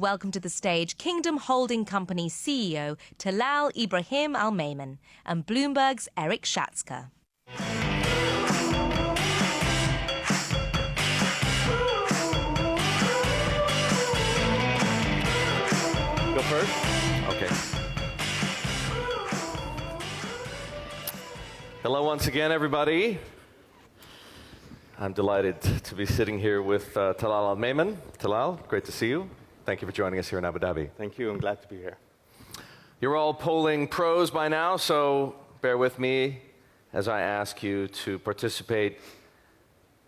Welcome to the stage Kingdom Holding Company CEO Talal Al Maiman and Bloomberg's Erik Schatzker. Go first? Okay. Hello once again, everybody. I'm delighted to be sitting here with Talal Al Maiman. Talal, great to see you. Thank you for joining us here in Abu Dhabi. Thank you. I'm glad to be here. You're all polling pros by now, so bear with me as I ask you to participate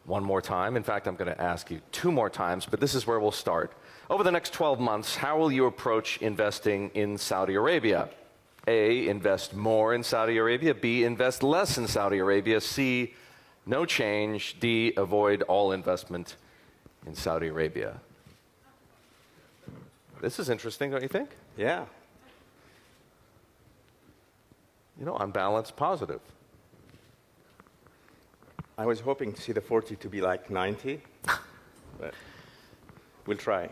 one more time. In fact, I'm going to ask you two more times, but this is where we'll start. Over the next 12 months, how will you approach investing in Saudi Arabia? A, invest more in Saudi Arabia. B, invest less in Saudi Arabia. C, no change. D, avoid all investment in Saudi Arabia. This is interesting, don't you think? Yeah. You know, on balance, positive. I was hoping to see the 40 to be like 90, but we'll try.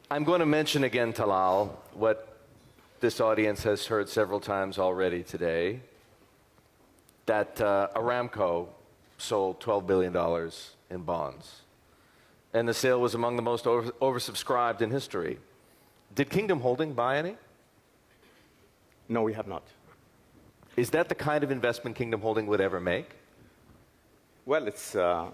I'm going to mention again, Talal, what this audience has heard several times already today, that Aramco sold $12 billion in bonds. And the sale was among the most oversubscribed in history. Did Kingdom Holding buy any? No, we have not. Is that the kind of investment Kingdom Holding would ever make? Well, it's, the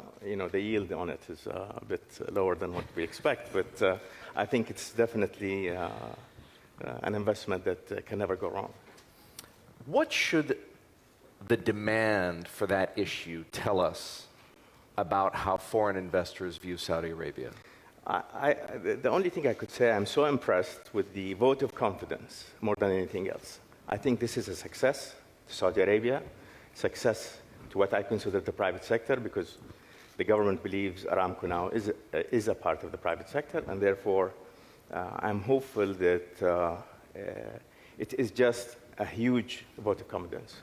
yield on it is a bit lower than what we expect, but I think it's definitely an investment that can never go wrong. What should the demand for that issue tell us about how foreign investors view Saudi Arabia? The only thing I could say, I'm so impressed with the vote of confidence more than anything else. I think this is a success to Saudi Arabia, success to what I consider the private sector, because the government believes Aramco now is a part of the private sector, and therefore I'm hopeful that it is just a huge vote of confidence.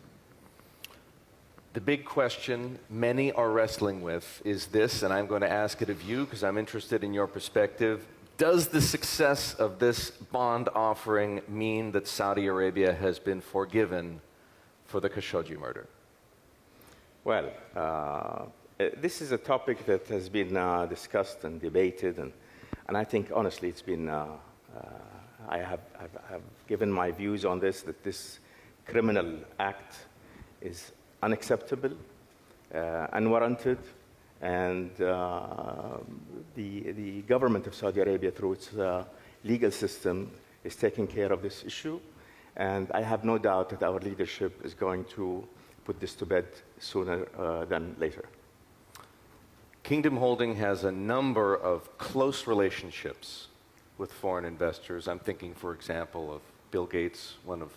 The big question many are wrestling with is this, and I'm going to ask it of you because I'm interested in your perspective. Does the success of this bond offering mean that Saudi Arabia has been forgiven for the Khashoggi murder? Well, this is a topic that has been discussed and debated, and I think, honestly, it's been, I have given my views on this, that this criminal act is unacceptable, unwarranted, and the government of Saudi Arabia, through its legal system, is taking care of this issue. And I have no doubt that our leadership is going to put this to bed sooner than later. Kingdom Holding has a number of close relationships with foreign investors. I'm thinking, for example, of Bill Gates, one of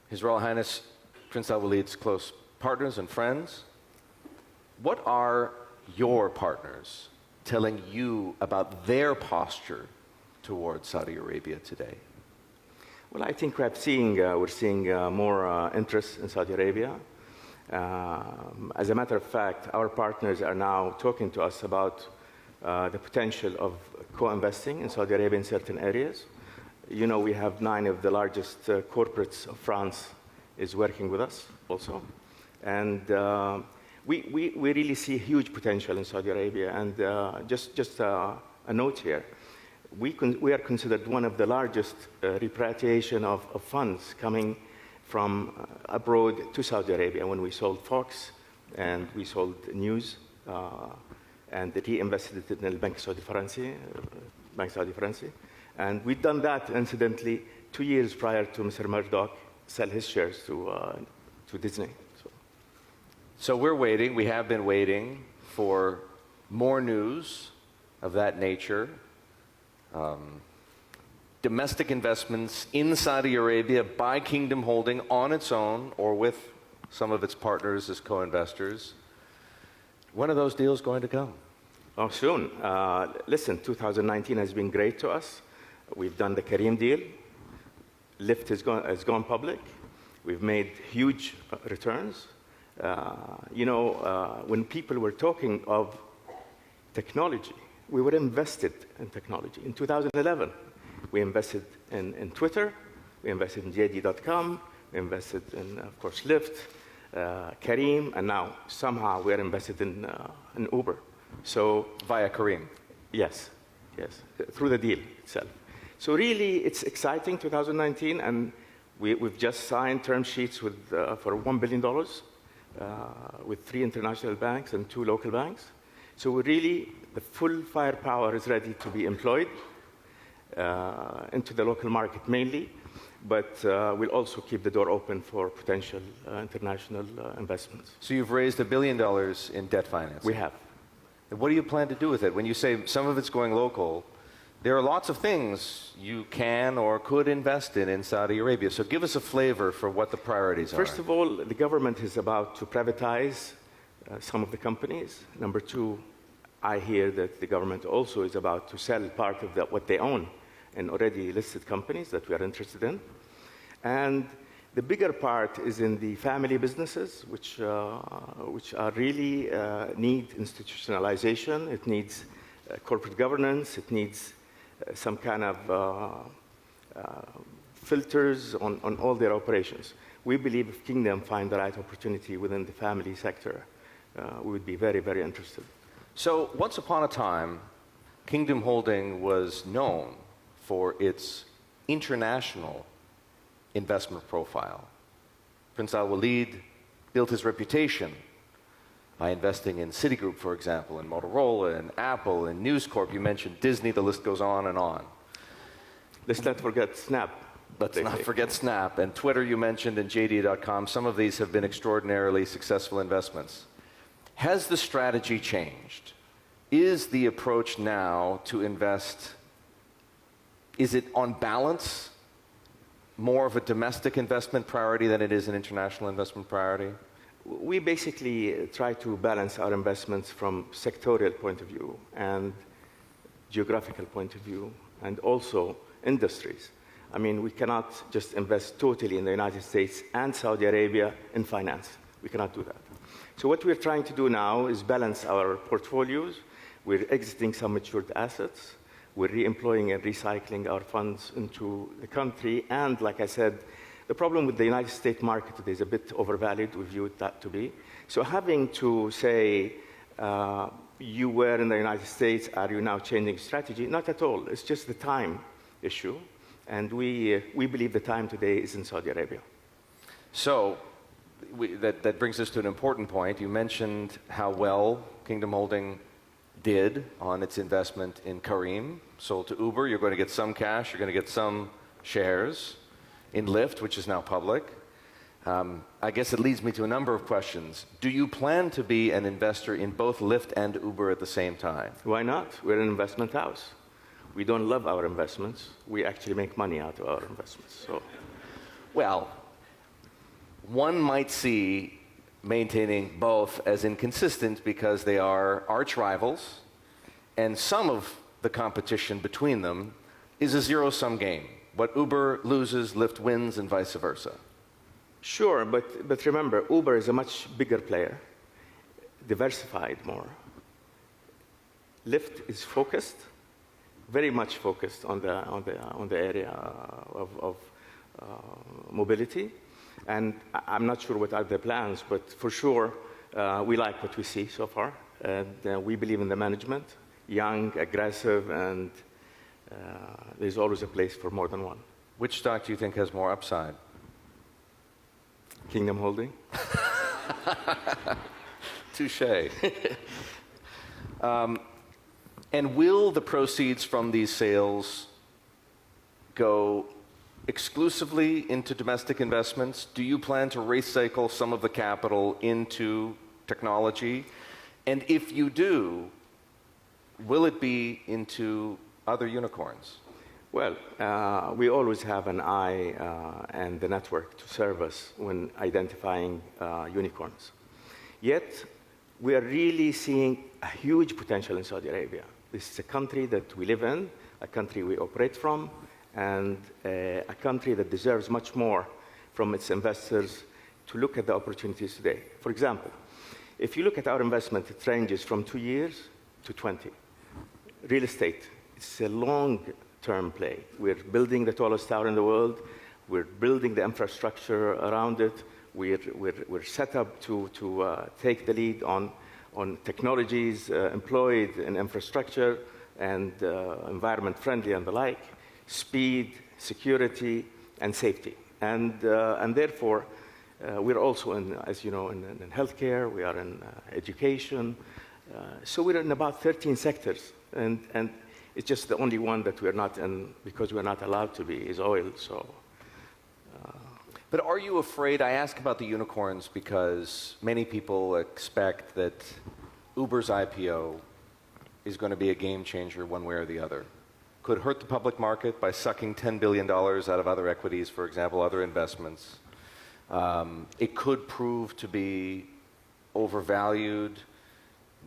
His Royal Highness Prince Al-Walid's close partners and friends. What are your partners telling you about their posture towards Saudi Arabia today? Well, I think we're seeing more interest in Saudi Arabia. As a matter of fact, our partners are now talking to us about the potential of co-investing in Saudi Arabia in certain areas. You know, we have 9 of the largest corporates of France is working with us also. And we really see huge potential in Saudi Arabia. And just a note here, we are considered one of the largest repatriation of funds coming from abroad to Saudi Arabia when we sold Fox and we sold News and reinvested it in the Bank Saudi France. And we've done that, incidentally, 2 years prior to Mr. Murdoch sell his shares to Disney. So we're waiting, we have been waiting for more news of that nature. Domestic investments in Saudi Arabia by Kingdom Holding on its own or with some of its partners as co-investors. When are those deals going to come? Oh, soon. Listen, 2019 has been great to us. We've done the Kareem deal. Lyft has gone public. We've made huge returns. When people were talking of technology, we were invested in technology. In 2011, we invested in Twitter, we invested in JD.com, we invested in, of course, Lyft, Careem, and now somehow we are invested in Uber. So Via Kareem. yes, through the deal itself. So really, it's exciting, 2019, and we've just signed term sheets with, for $1 billion with 3 international banks and 2 local banks. So we're really, the full firepower is ready to be employed into the local market mainly, but we'll also keep the door open for potential international investments. So you've raised $1 billion in debt financing. We have. And what do you plan to do with it? When you say some of it's going local, there are lots of things you can or could invest in Saudi Arabia. So give us a flavor for what the priorities are. First of all, the government is about to privatize some of the companies. Number 2, I hear that the government also is about to sell part of what they own in already listed companies that we are interested in. And the bigger part is in the family businesses, which are really need institutionalization. It needs corporate governance. It needs some kind of filters on all their operations. We believe if Kingdom find the right opportunity within the family sector, we would be very, very interested. So once upon a time, Kingdom Holding was known for its international investment profile. Prince Al Walid built his reputation by investing in Citigroup, for example, in Motorola, and Apple, and News Corp. You mentioned Disney, the list goes on and on. Let's not forget Snap. Let's not forget Snap. And Twitter you mentioned, and JD.com. Some of these have been extraordinarily successful investments. Has the strategy changed? Is the approach now to invest, is it on balance more of a domestic investment priority than it is an international investment priority? We basically try to balance our investments from sectorial point of view and geographical point of view, and also industries. I mean, we cannot just invest totally in the United States and Saudi Arabia in finance. We cannot do that. So what we're trying to do now is balance our portfolios. We're exiting some matured assets. We're re-employing and recycling our funds into the country. And like I said, the problem with the United States market today is a bit overvalued. We view it that to be. So having to say, you were in the United States, are you now changing strategy? Not at all. It's just the time issue. And we believe the time today is in Saudi Arabia. So that brings us to an important point. You mentioned how well Kingdom Holding did on its investment in Careem, sold to Uber. You're going to get some cash. You're going to get some shares in Lyft, which is now public. I guess it leads me to a number of questions. Do you plan to be an investor in both Lyft and Uber at the same time? Why not? We're an investment house. We don't love our investments. We actually make money out of our investments. So, well, one might see maintaining both as inconsistent because they are arch rivals, and some of the competition between them is a zero-sum game. What Uber loses, Lyft wins, and vice versa. Sure, but remember, Uber is a much bigger player, diversified more. Lyft is focused, very much focused on the area of mobility. And I'm not sure what are their plans, but for sure, we like what we see so far. And we believe in the management, young, aggressive, and there's always a place for more than one. Which stock do you think has more upside? Kingdom Holding. Touché. And will the proceeds from these sales go exclusively into domestic investments? Do you plan to recycle some of the capital into technology? And if you do, will it be into other unicorns? Well, we always have an eye and the network to serve us when identifying unicorns. Yet, we are really seeing a huge potential in Saudi Arabia. This is a country that we live in, a country we operate from, and a country that deserves much more from its investors to look at the opportunities today. For example, if you look at our investment, it ranges from 2 years to 20. real estate. It's a long-term play. We're building the tallest tower in the world. We're building the infrastructure around it. We're set up to take the lead on technologies employed in infrastructure and environment friendly and the like, speed, security, and safety. And therefore, we're also in, as you know, in healthcare, we are in education. So we're in about 13 sectors. And it's just the only one that we're not in, because we're not allowed to be, is oil. So. But are you afraid? I ask about the unicorns because many people expect that Uber's IPO is going to be a game changer one way or the other. Could hurt the public market by sucking $10 billion out of other equities, for example, other investments. It could prove to be overvalued.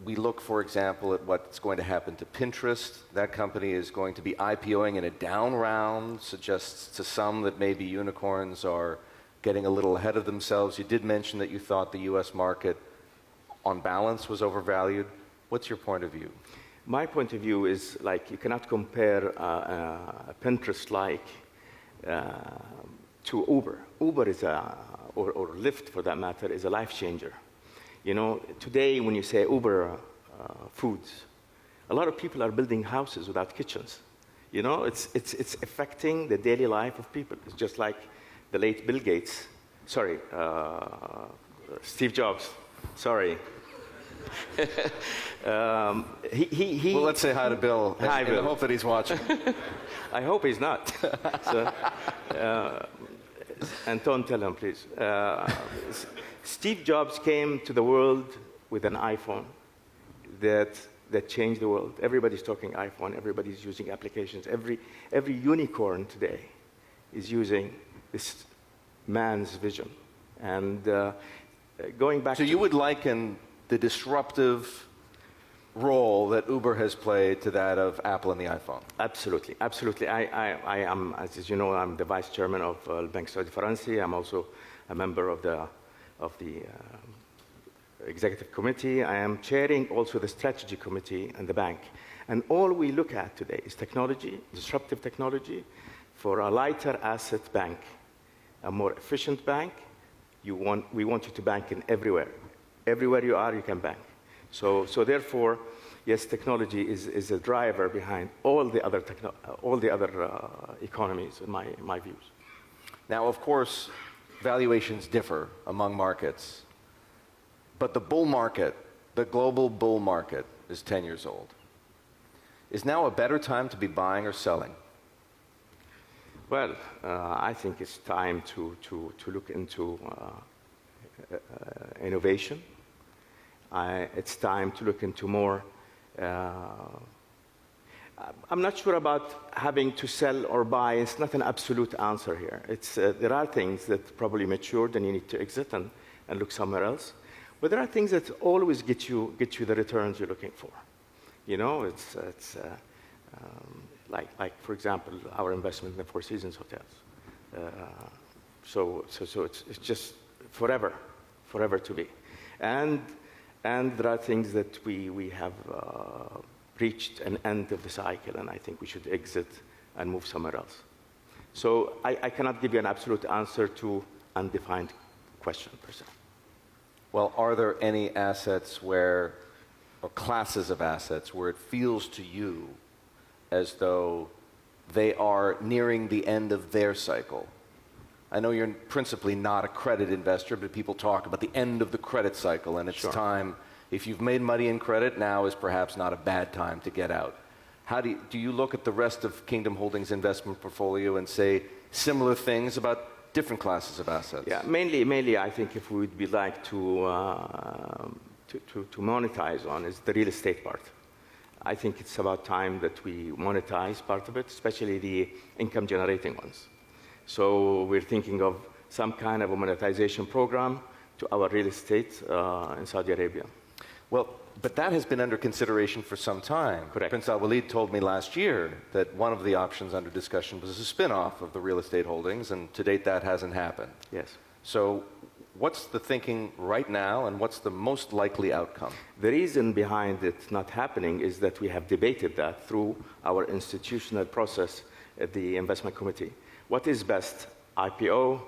We look, for example, at what's going to happen to Pinterest. That company is going to be IPOing in a down round, suggests to some that maybe unicorns are getting a little ahead of themselves. You did mention that you thought the US market, on balance, was overvalued. What's your point of view? My point of view is, like, you cannot compare Pinterest-like to Uber. Uber is or Lyft for that matter, is a life changer. You know, today when you say Uber foods, a lot of people are building houses without kitchens. You know, it's affecting the daily life of people. It's just like the late Bill Gates, Steve Jobs, sorry. Well, let's say hi to Bill. Hi, Bill. I hope that he's watching. I hope he's not. So, and don't tell him, please. Steve Jobs came to the world with an iPhone that changed the world. Everybody's talking iPhone. Everybody's using applications. Every unicorn today is using this man's vision. And going back so you would liken the disruptive role that Uber has played to that of Apple and the iPhone? Absolutely, absolutely. I am, as you know, I'm the vice chairman of Banque Saudi Fransi. I'm also a member of the executive committee. I am chairing also the strategy committee and the bank. And all we look at today is technology, disruptive technology, for a lighter asset bank, a more efficient bank. We want you to bank in everywhere. Everywhere you are, you can bank. So therefore, yes, technology is a driver behind all the other economies, in my views. Now, of course, valuations differ among markets, but the bull market, the global bull market, is 10 years old. Is now a better time to be buying or selling? Well, I think it's time to look into innovation. It's time to look into more. I'm not sure about having to sell or buy. It's not an absolute answer here. There are things that probably matured and you need to exit and look somewhere else. But there are things that always get you the returns you're looking for. You know, it's like for example, our investment in the Four Seasons hotels. So it's just forever to be. And there are things that we have reached an end of the cycle, and I think we should exit and move somewhere else. So I cannot give you an absolute answer to undefined question per se. Well, are there any assets or classes of assets where it feels to you as though they are nearing the end of their cycle? I know you're principally not a credit investor, but people talk about the end of the credit cycle, and it's Sure. time. If you've made money in credit, now is perhaps not a bad time to get out. How do you look at the rest of Kingdom Holdings' investment portfolio and say similar things about different classes of assets? Yeah, mainly I think if we would be like to monetize on is the real estate part. I think it's about time that we monetize part of it, especially the income generating ones. So we're thinking of some kind of a monetization program to our real estate in Saudi Arabia. Well, but that has been under consideration for some time. Correct. Prince Al-Walid told me last year that one of the options under discussion was a spin-off of the real estate holdings, and to date that hasn't happened. Yes. So What's the thinking right now, and what's the most likely outcome? The reason behind it not happening is that we have debated that through our institutional process at the investment committee. What is best, IPO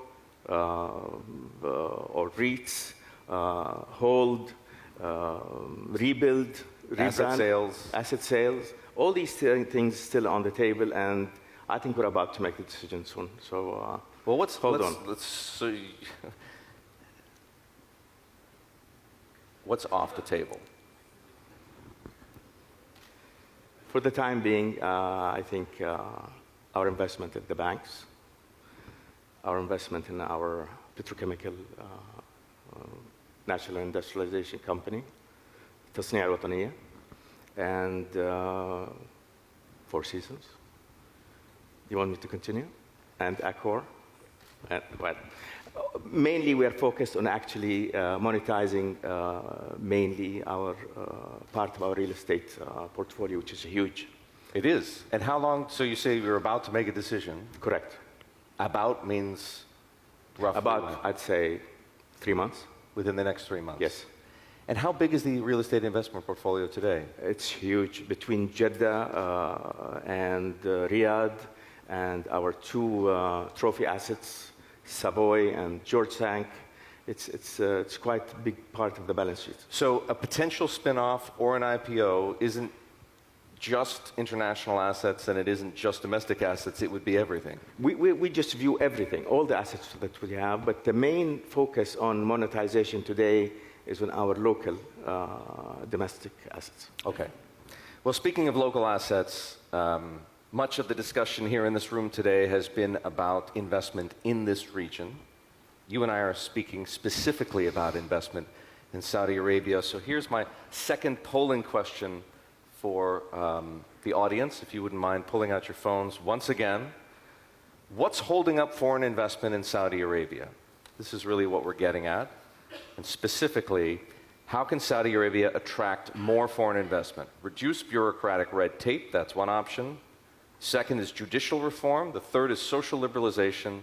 or REITs, hold, rebuild, rebrand, asset sales? All these things still on the table, and I think we're about to make the decision soon. So, well, hold on. What's off the table? For the time being, I think our investment at the banks, our investment in our petrochemical national industrialization company, تصنيع الوطنية, and Four Seasons. You want me to continue? And Accor? Well, mainly we are focused on actually monetizing mainly our part of our real estate portfolio, which is huge. It is. And how long? So you say you're about to make a decision. Correct. About means roughly? About, I'd say, 3 months. Within the next 3 months? Yes. And how big is the real estate investment portfolio today? It's huge. Between Jeddah and Riyadh and our two trophy assets, Savoy and George Tank, it's quite a big part of the balance sheet. So a potential spin-off or an IPO isn't just international assets, and it isn't just domestic assets, it would be everything. We just view everything, all the assets that we have, but the main focus on monetization today is on our local domestic assets. Okay. Well, speaking of local assets, much of the discussion here in this room today has been about investment in this region. You and I are speaking specifically about investment in Saudi Arabia. So here's my second polling question for the audience, if you wouldn't mind pulling out your phones once again. What's holding up foreign investment in Saudi Arabia? This is really what we're getting at. And specifically, how can Saudi Arabia attract more foreign investment? Reduce bureaucratic red tape, that's one option. Second is judicial reform. The third is social liberalization.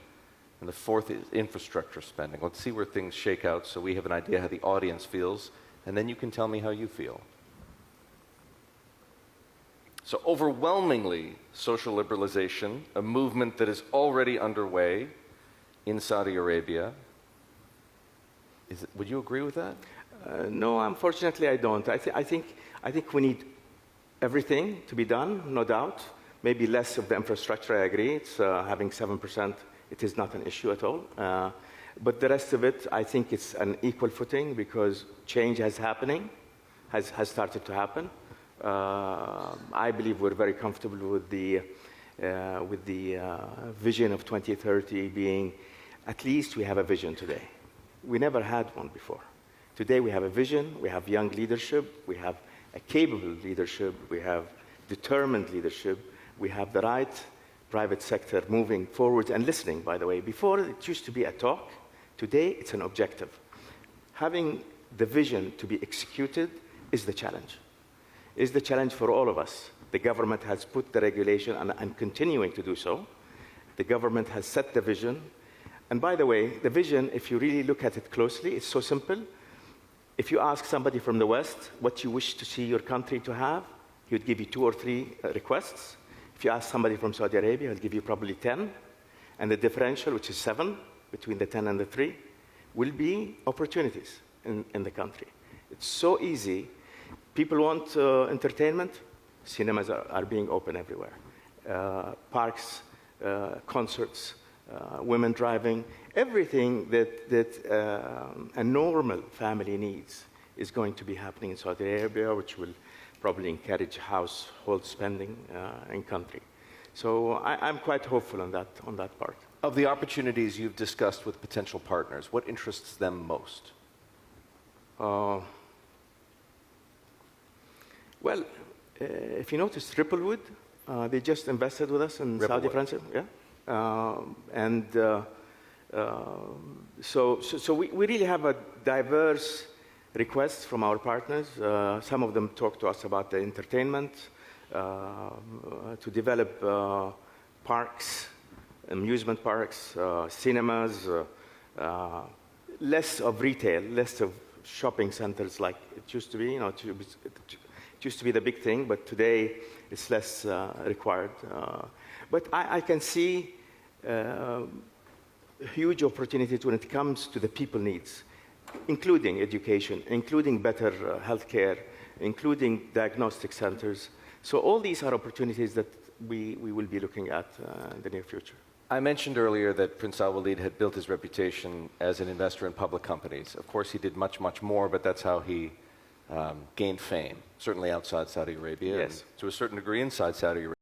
And the fourth is infrastructure spending. Let's see where things shake out so we have an idea how the audience feels, and then you can tell me how you feel. So overwhelmingly, social liberalization, a movement that is already underway in Saudi Arabia. Would you agree with that? No, unfortunately, I don't. I think we need everything to be done, no doubt. Maybe less of the infrastructure, I agree. It's having 7%, it is not an issue at all. But the rest of it, I think it's an equal footing because change has started to happen. I believe we're very comfortable with the vision of 2030 being, at least we have a vision today. We never had one before. Today we have a vision, we have young leadership, we have a capable leadership, we have determined leadership, we have the right private sector moving forward and listening, by the way. Before, it used to be a talk. Today, it's an objective. Having the vision to be executed is the challenge. Is the challenge for all of us. The government has put the regulation and continuing to do so. The government has set the vision. And by the way, the vision, if you really look at it closely, it's so simple. If you ask somebody from the West what you wish to see your country to have, he would give you 2 or 3 requests. If you ask somebody from Saudi Arabia, he'll give you probably 10. And the differential, which is 7, between the 10 and the 3, will be opportunities in the country. It's so easy. People want entertainment. Cinemas are being open everywhere. Parks, concerts, women driving, everything that a normal family needs is going to be happening in Saudi Arabia, which will probably encourage household spending in country. So I'm quite hopeful on that part. Of the opportunities you've discussed with potential partners, what interests them most? Well, if you notice, Ripplewood, they just invested with us in Saudi Arabia. Yeah. So we really have a diverse requests from our partners. Some of them talk to us about the entertainment, to develop parks, amusement parks, cinemas, less of retail, less of shopping centers like it used to be. It used to be the big thing, but today it's less required. But I can see huge opportunities when it comes to the people needs, including education, including better healthcare, including diagnostic centers. So all these are opportunities that we will be looking at in the near future. I mentioned earlier that Prince Al Walid had built his reputation as an investor in public companies. Of course, he did much, much more, but that's how he gained fame, certainly outside Saudi Arabia, Yes. and to a certain degree inside Saudi Arabia.